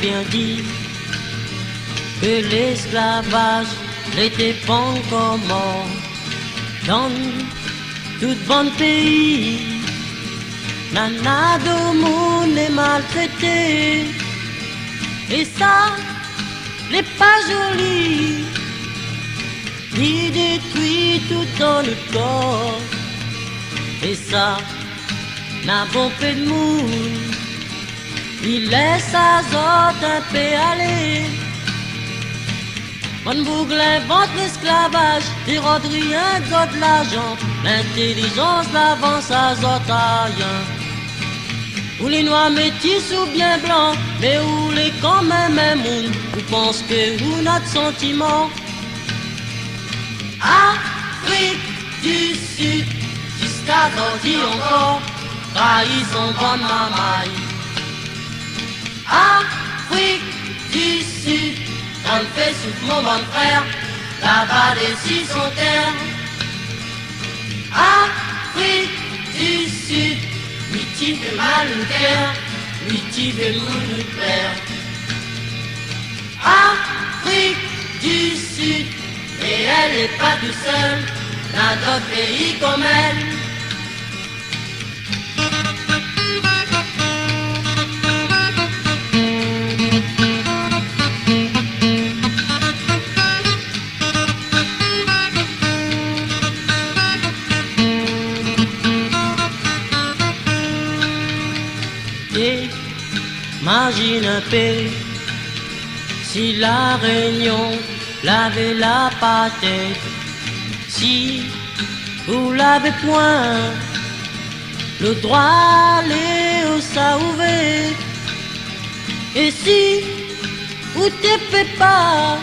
bien dit que l'esclavage n'était pas encore mort dans tout bon pays. Nana de monde est maltraité et ça n'est pas joli. Il détruit tout dans le corps et ça n'a bon peu de monde. Il laisse azote un peu aller. Bonne boucle invente l'esclavage, des rien de l'argent. L'intelligence l'avance azote à rien. Ou les noirs métis ou bien blancs, mais où les quand même un monde, vous pensez que vous n'avez de sentiments. Afrique du Sud, jusqu'à aujourd'hui encore, trahison bonne mamaille. Afrique du Sud, on fait sous mon bon frère, là-bas des six sont terre. Afrique du Sud, lui qui fait mal nous faire, lui qui fait nous plaire. Afrique du Sud, et elle n'est pas tout seule, dans d'autres pays comme elle. Imagine un peu si la Réunion lavait la pâtette, si vous l'avez point le droit aller au Saouvé, et si vous te faites pas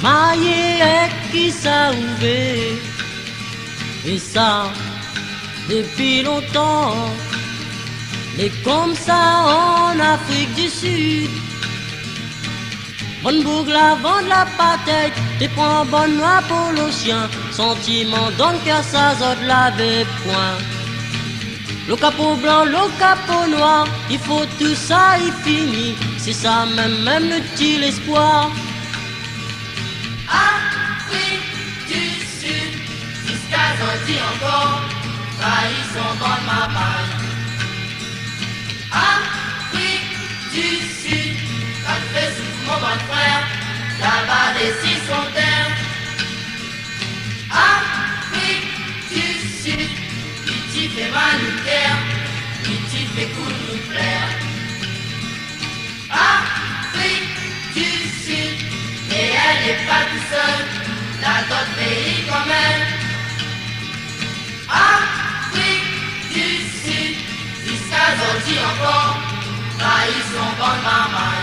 mailler avec qui Saouvé, et ça depuis longtemps. Et comme ça en Afrique du Sud, bonne boucle avant de la pâtette, t'es prends bonne noix pour le chien, sentiment donc à ça zode laver point. Le capot blanc, le capot noir, il faut tout ça, il finit, c'est ça même le petit l'espoir. Afrique du Sud, jusqu'à aujourd'hui encore, trahison bonne ma paille. Afrique du Sud, ça fait sous mon bon frère, là-bas des six sont terre. Afrique du Sud, qui fait mal nous terre, qui fait cool nous plaire. Afrique du Sud, et elle n'est pas tout seule, dans d'autres pays comme elle. Afrique du Sud, jusqu'à aujourd'hui encore, trahison bonne maman.